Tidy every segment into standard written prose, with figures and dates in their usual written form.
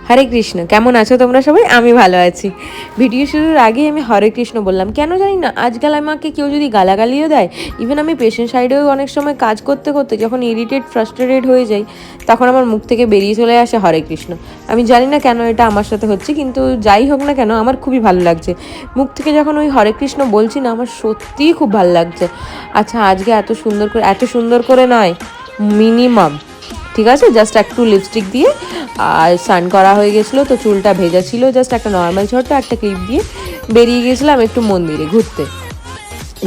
হরে কৃষ্ণ, কেমন আছো তোমরা সবাই? আমি ভালো আছি। ভিডিও শুরুর আগে আমি হরে কৃষ্ণ বললাম, কেন জানি না আজকাল আমাকে কেউ যদি গালাগালিও দেয়, ইভেন আমি পেশেন্ট সাইডেও অনেক সময় কাজ করতে করতে যখন ইরিটেট ফ্রাস্ট্রেটেড হয়ে যাই, তখন আমার মুখ থেকে বেরিয়ে চলে আসে হরে কৃষ্ণ। আমি জানি না কেন এটা আমার সাথে হচ্ছে, কিন্তু যাই হোক না কেন আমার খুবই ভালো লাগছে। মুখ থেকে যখন ওই হরে কৃষ্ণ বলছি না, আমার সত্যিই খুব ভালো লাগছে। আচ্ছা, আজকে এত সুন্দর করে নয়, মিনিমাম ঠিক আছে, জাস্ট একটু লিপস্টিক দিয়ে আর স্নান করা হয়ে গেছিলো, তো চুলটা ভেজা ছিল, জাস্ট একটা নর্মাল ছোট্ট একটা ক্লিপ দিয়ে বেরিয়ে গেছিলাম একটু মন্দিরে ঘুরতে।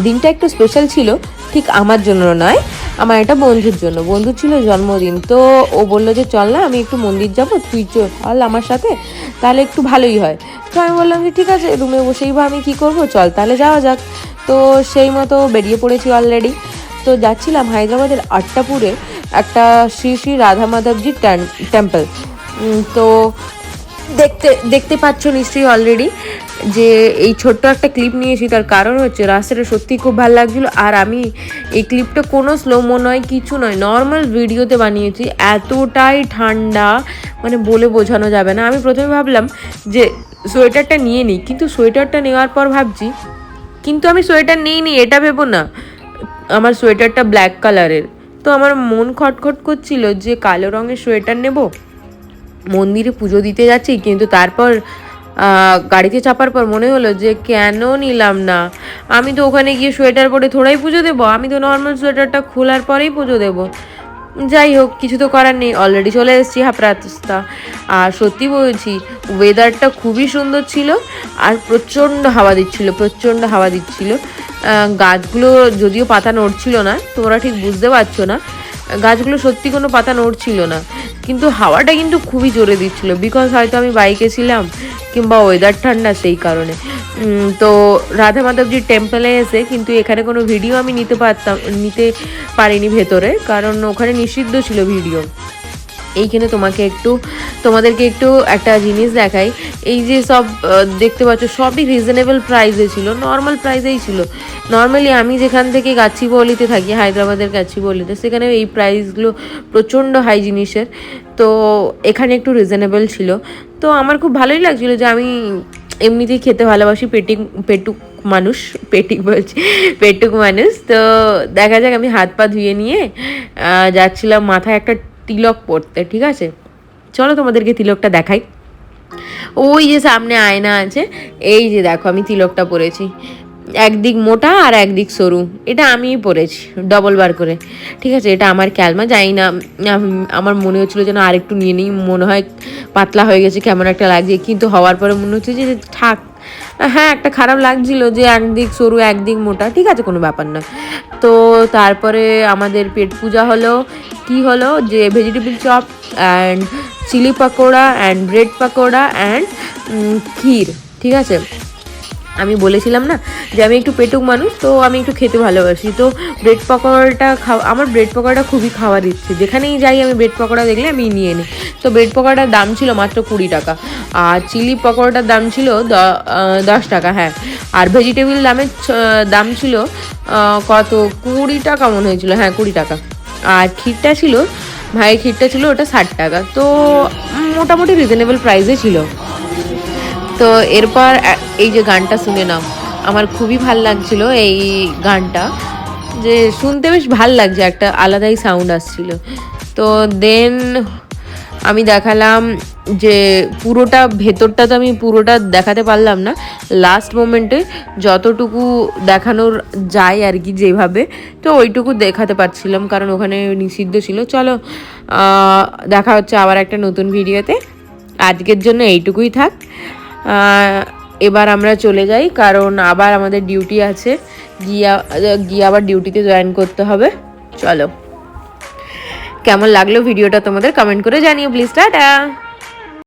দিনটা একটু স্পেশাল ছিল, ঠিক আমার জন্য নয়, আমার একটা বন্ধুর জন্য। বন্ধুর ছিল জন্মদিন, তো ও বললো যে চল না আমি একটু মন্দির যাবো, তুই চল আমার সাথে, তাহলে একটু ভালোই হয়। তো আমি বললাম যে ঠিক আছে, রুমে বসেই বা আমি কী করবো, চল তাহলে যাওয়া যাক। তো সেই মতো বেরিয়ে পড়েছি অলরেডি। তো যাচ্ছিলাম হায়দ্রাবাদের আট্টাপুরে একটা শ্রী শ্রী রাধা মাধবজির টেম্পল। তো দেখতে পাচ্ছ নিশ্চয়ই অলরেডি যে এই ছোট্ট একটা ক্লিপ নিয়েছি, তার কারণ হচ্ছে রাস্তাটা সত্যিই খুব ভালো লাগছিলো। আর আমি এই ক্লিপটা কোনো স্লোমো নয়, কিছু নয়, নর্মাল ভিডিওতে বানিয়েছি। এতটাই ঠান্ডা, মানে বলে বোঝানো যাবে না। আমি প্রথমে ভাবলাম যে সোয়েটারটা নিয়ে নিই, কিন্তু সোয়েটারটা নেওয়ার পর ভাবছি কিন্তু আমি সোয়েটার নিইনি, এটা ভেবো না। আমার সোয়েটারটা ব্ল্যাক কালারের, তো আমার মন খটখট করছিল যে কালো রঙের সোয়েটার নেব, মন্দিরে পুজো দিতে যাচ্ছি। কিন্তু তারপর গাড়িতে চাপার পর মনে হলো যে কেন নিলাম না, আমি তো ওখানে গিয়ে সোয়েটার পরে থোড়াই পুজো দেবো, আমি তো নর্মাল সোয়েটারটা খোলার পরেই পুজো দেবো। যাই হোক, কিছু তো করার নেই, অলরেডি চলে এসেছি হাফরাস্তা। আর সত্যি বলছি, ওয়েদারটা খুবই সুন্দর ছিল আর প্রচণ্ড হাওয়া দিচ্ছিল। গাছগুলো যদিও পাতা নড়ছিল না, তোমরা ঠিক বুঝতে পারছো না, গাছগুলো সত্যি কোনো পাতা নড়ছিল না, কিন্তু হাওয়াটা কিন্তু খুবই জোরে দিচ্ছিল। বিকজ হয়তো আমি বাইকে ছিলাম কিংবা ওয়েদার ঠান্ডা, সেই কারণে। তো রাধা মাধবজির টেম্পলে এসে কিন্তু এখানে কোনো ভিডিও আমি নিতে পারিনি ভেতরে, কারণ ওখানে নিষিদ্ধ ছিল ভিডিও। এইখানে তোমাদেরকে একটু একটা জিনিস দেখাই। এই যে সব দেখতে পাচ্ছ, সবই রিজনেবল প্রাইসে ছিল, নর্মাল প্রাইসেই ছিল। নর্মালি আমি যেখান থেকে গাছিবৌলিতে থাকি, হায়দ্রাবাদের গাছিবৌলিতে, সেখানে এই প্রাইসগুলো প্রচণ্ড হাই জিনিসের। তো এখানে একটু রিজনেবল ছিল, তো আমার খুব ভালোই লাগছিলো যে আমি এমনিতেই খেতে ভালোবাসি, পেটুক মানুষ। তো দেখা যাক, আমি হাত পা ধুয়ে নিয়ে যাচ্ছিলাম মাথায় একটা তিলক পরতে। ঠিক আছে, চলো তোমাদেরকে তিলকটা দেখাই। ওই যে সামনে আয়না আছে, এই যে দেখো আমি তিলকটা পরেছি, একদিক মোটা আর একদিক সরু, এটা আমিই পরেছি ডবল বার করে। ঠিক আছে, এটা আমার ক্যালমা, জানি না, আমার মনে হচ্ছিলো যেন আরেকটু নিয়ে নিই, মনে হয় পাতলা হয়ে গেছে, কেমন একটা লাগছে, কিন্তু হওয়ার পরে মনে হচ্ছে যে থাক। হ্যাঁ, একটা খারাপ লাগছিল যে একদিক সরু একদিক মোটা, ঠিক আছে কোনো ব্যাপার না। তো তারপরে আমাদের পেট পূজা হলো, কি হলো যে vegetable chop and chilli pakora and bread pakora and kheer. ঠিক আছে, আমি বলেছিলাম না যে আমি একটু পেটুক মানুষ, তো আমি একটু খেতে ভালোবাসি। তো ব্রেড পকোড়াটা আমার ব্রেড পকোড়া খুবই খাওয়ার ইচ্ছে, যেখানেই যাই আমি ব্রেড পকোড়া দেখলে আমি নিয়ে নিই। তো ব্রেড পকোড়ার দাম ছিল মাত্র 20 টাকা, আর চিলি পকোড়াটার দাম ছিল 10 টাকা। হ্যাঁ, আর ভেজিটেবল দাম ছিল কত, 20 টাকা মনে হয়েছিল, হ্যাঁ 20 টাকা। আর ক্ষীরটা ছিল ওটা 60 টাকা। তো মোটামুটি রিজনেবল প্রাইসে ছিল। তো এরপর এই যে গানটা শুনে নাও, আমার খুবই ভাল লাগছিল এই গানটা, যে শুনতে বেশ ভাল লাগছে, একটা আলাদাই সাউন্ড আসছিল। তো দেন আমি দেখালাম যে ভেতরটা তো আমি পুরোটা দেখাতে পারলাম না, লাস্ট মোমেন্টে যতটুকু দেখানোর যায় আর কি, যেভাবে, তো ওইটুকু দেখাতে পারছিলাম, কারণ ওখানে নিষিদ্ধ ছিল। চলো, দেখা হচ্ছে আবার একটা নতুন ভিডিওতে। আজকের জন্য এইটুকুই থাক, এবার আমরা চলে যাই, কারণ আবার আমাদের ডিউটি আছে, গিয়ে আবার ডিউটিতে জয়েন করতে হবে। চলো, কেমন লাগলো ভিডিওটা তোমাদের কমেন্ট করে জানিও প্লিজ। টাটা।